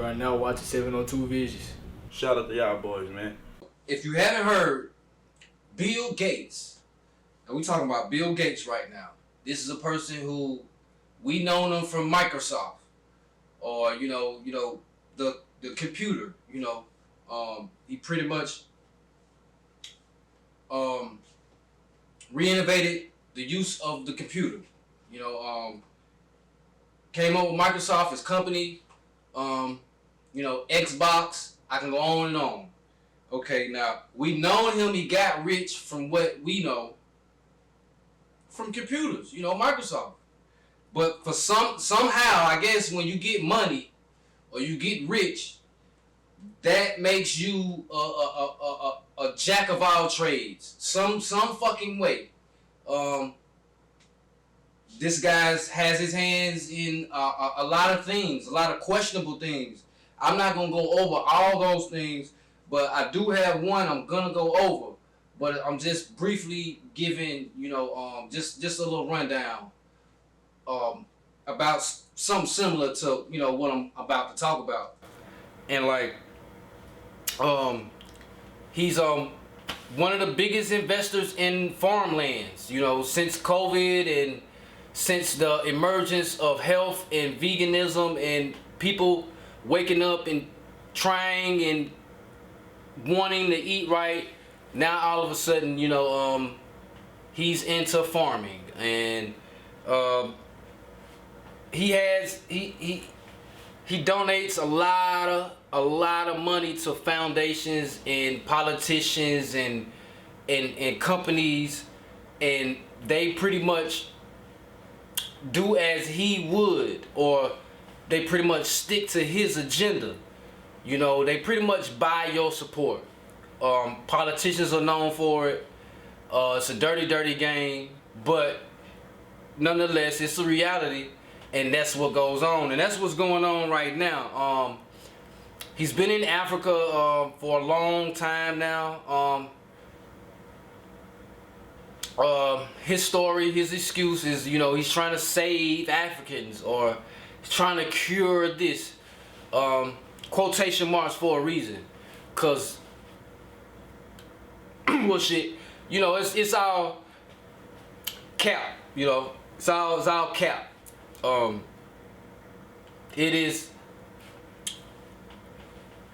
are now watching 702 Visions. Shout out to y'all boys, man. If you haven't heard, Bill Gates, and we talking about Bill Gates right now. This is a person who we known him from Microsoft, or the computer. He pretty much reinnovated the use of the computer. Came up with Microsoft, his company. Xbox. I can go on and on. Okay, now we known him. He got rich from what we know from computers. Microsoft. But for somehow, I guess when you get money or you get rich, that makes you a jack of all trades. Some fucking way. This guy has his hands in a lot of things, a lot of questionable things. I'm not gonna go over all those things, but I do have one I'm gonna go over. But I'm just briefly giving, just a little rundown about something similar to what I'm about to talk about. And he's one of the biggest investors in farmlands. Since COVID and since the emergence of health and veganism and people waking up and trying and wanting to eat right, now all of a sudden, he's into farming, and he donates a lot of money to foundations and politicians and companies, and they pretty much do as he would, or they pretty much stick to his agenda. They pretty much buy your support. Politicians are known for it. It's a dirty game, but nonetheless, it's a reality, and that's what goes on, and that's what's going on right now. He's been in Africa for a long time now. His story, his excuse is, he's trying to save Africans, or he's trying to cure this. Quotation marks for a reason, cause well, shit, it's all cap. It's all cap.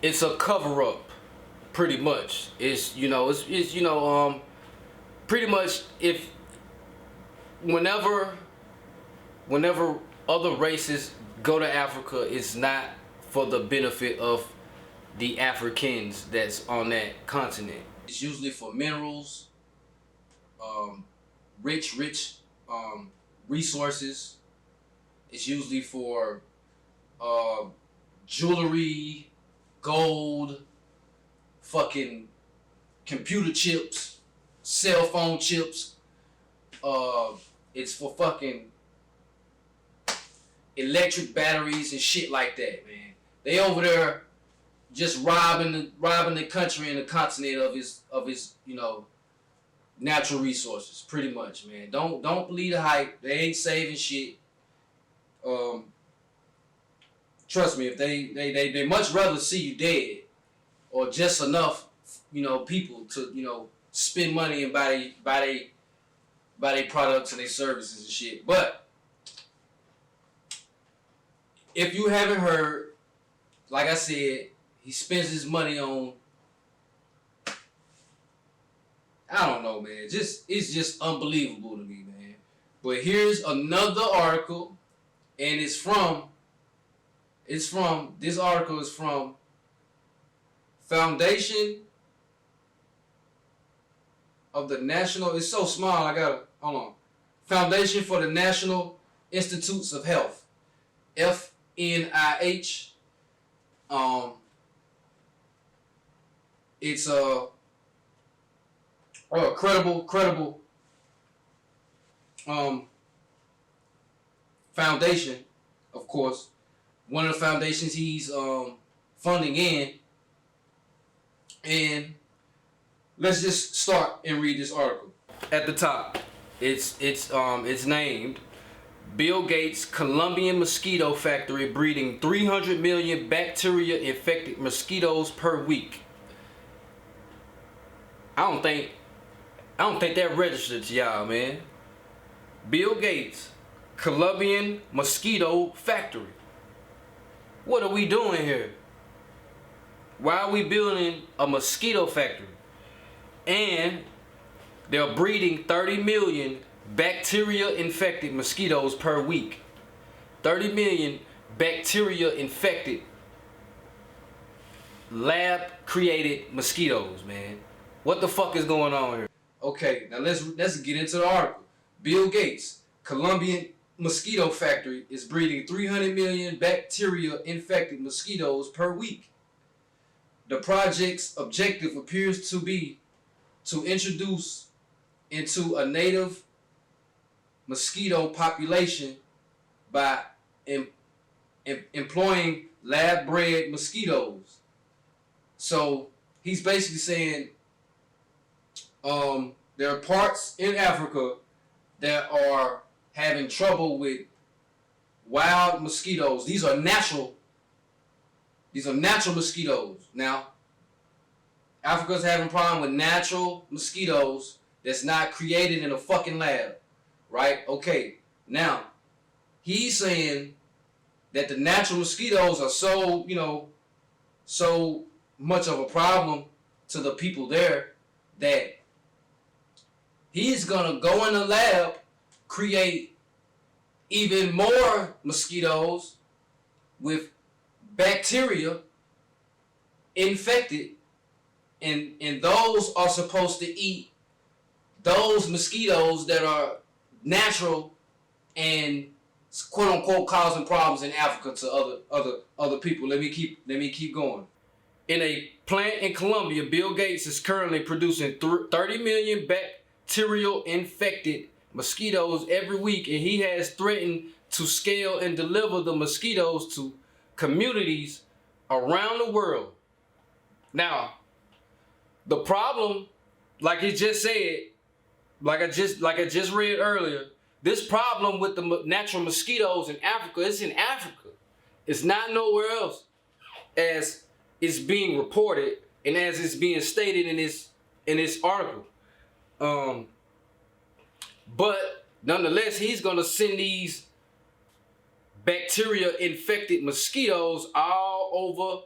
It's a cover up, pretty much. It's pretty much whenever other races go to Africa, it's not for the benefit of the Africans that's on that continent. It's usually for minerals, rich resources. It's usually for jewelry, gold, fucking computer chips, cell phone chips. It's for fucking electric batteries and shit like that, man. They over there just robbing the country and the continent of his natural resources, pretty much, man. Don't believe the hype. They ain't saving shit. Trust me, if they much rather see you dead, or just enough, people to spend money and buy their products and their services and shit. But if you haven't heard, like I said, he spends his money on, I don't know, man. It's just unbelievable to me, man. But here's another article, and this article is from Foundation of the National, it's so small, hold on. Foundation for the National Institutes of Health, FNIH. It's a credible foundation, of course. One of the foundations he's funding in. And let's just start and read this article. At the top, it's named Bill Gates' Colombian mosquito factory breeding 300 million bacteria-infected mosquitoes per week. I don't think that registered to y'all, man. Bill Gates, Colombian mosquito factory. What are we doing here? Why are we building a mosquito factory? And they're breeding 30 million bacteria-infected mosquitoes per week. 30 million bacteria-infected lab-created mosquitoes, man. What the fuck is going on here? Okay, now let's get into the article. Bill Gates, Colombian mosquito factory is breeding 300 million bacteria-infected mosquitoes per week. The project's objective appears to be to introduce into a native mosquito population by employing lab-bred mosquitoes. So he's basically saying there are parts in Africa that are having trouble with wild mosquitoes. These are natural mosquitoes. Now, Africa's having a problem with natural mosquitoes that's not created in a fucking lab. Right? Okay. Now, he's saying that the natural mosquitoes are so much of a problem to the people there that he's gonna go in the lab, create even more mosquitoes with bacteria infected, and those are supposed to eat those mosquitoes that are natural and quote unquote causing problems in Africa to other people. Let me keep going. In a plant in Colombia, Bill Gates is currently producing 30 million bacterial infected mosquitoes every week, and he has threatened to scale and deliver the mosquitoes to communities around the world. Now, the problem, like he just said, like I just read earlier, this problem with the natural mosquitoes in Africa is in Africa. It's not nowhere else, as it's being reported and as it's being stated in this article. But nonetheless, he's gonna send these bacteria-infected mosquitoes all over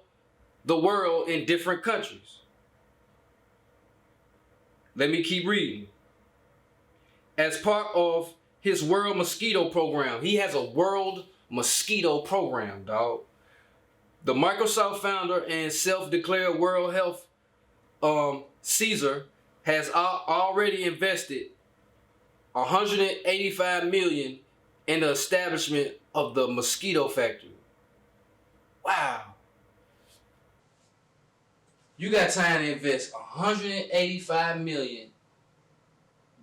the world in different countries. Let me keep reading. As part of his World Mosquito Program, he has a World Mosquito Program, dog. The Microsoft founder and self-declared World Health Caesar has already invested 185 million in the establishment of the mosquito factory. Wow. You got time to invest 185 million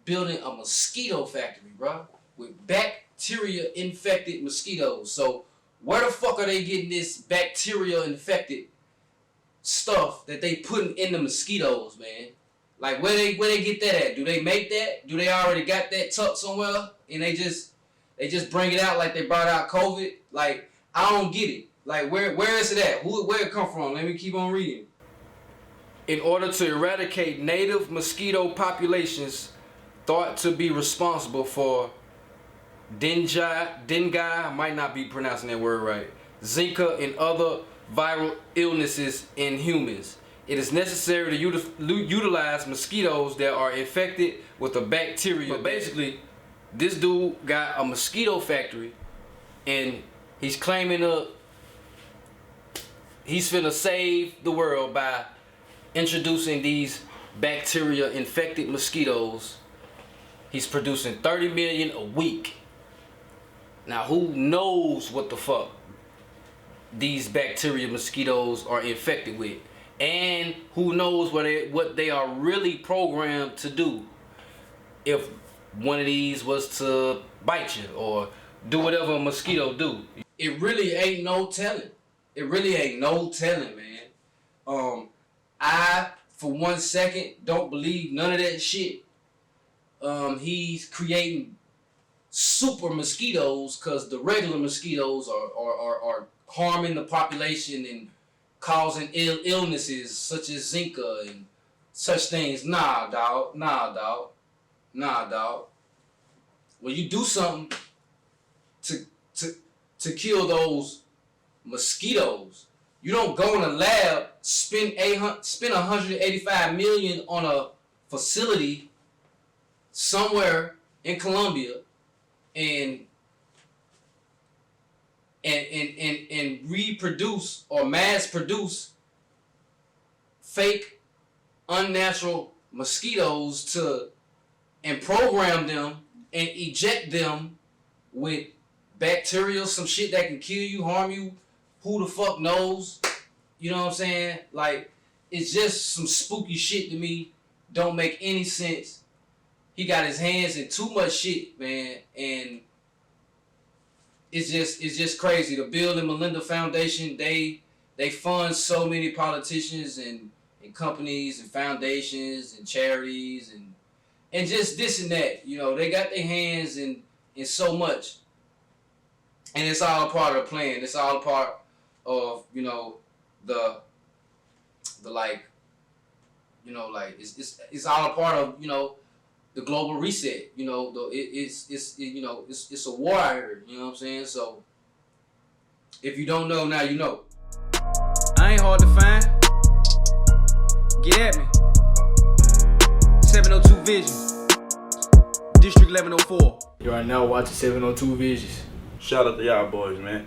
building a mosquito factory, bro, with bacteria-infected mosquitoes. So where the fuck are they getting this bacteria-infected stuff that they putting in the mosquitoes, man? Like where they get that at? Do they make that? Do they already got that tucked somewhere and they just bring it out like they brought out COVID? Like, I don't get it. Like where is it at? Where it come from? Let me keep on reading. In order to eradicate native mosquito populations thought to be responsible for dengue, I might not be pronouncing that word right, Zika, and other viral illnesses in humans, it is necessary to utilize mosquitoes that are infected with a bacteria. But basically, this dude got a mosquito factory, and he's claiming he's finna save the world by introducing these bacteria-infected mosquitoes. He's producing 30 million a week. Now, who knows what the fuck these bacteria mosquitoes are infected with? And who knows what they are really programmed to do if one of these was to bite you or do whatever a mosquito do. It really ain't no telling. It really ain't no telling, man. I, for 1 second, don't believe none of that shit. He's creating super mosquitoes, because the regular mosquitoes are harming the population and causing illnesses such as Zika and such things. Nah, dog. When you do something to kill those mosquitoes, you don't go in a lab, spend 185 million on a facility somewhere in Colombia and reproduce or mass produce fake unnatural mosquitoes and program them and eject them with bacteria, some shit that can kill you, harm you. Who the fuck knows? You know what I'm saying? Like, it's just some spooky shit to me. Don't make any sense. He got his hands in too much shit, man, and it's just crazy. The Bill and Melinda Foundation, they fund so many politicians and companies and foundations and charities and just this and that. You know, they got their hands in so much. And it's all a part of the plan. It's all a part of, you know, the like, you know, like it's all a part of, you know, the global reset. You know, it's a war out here. You know what I'm saying? So if you don't know, now you know. I ain't hard to find. Get at me. 702 Vision. District 1104. You are now watching 702 Visions. Shout out to y'all boys, man.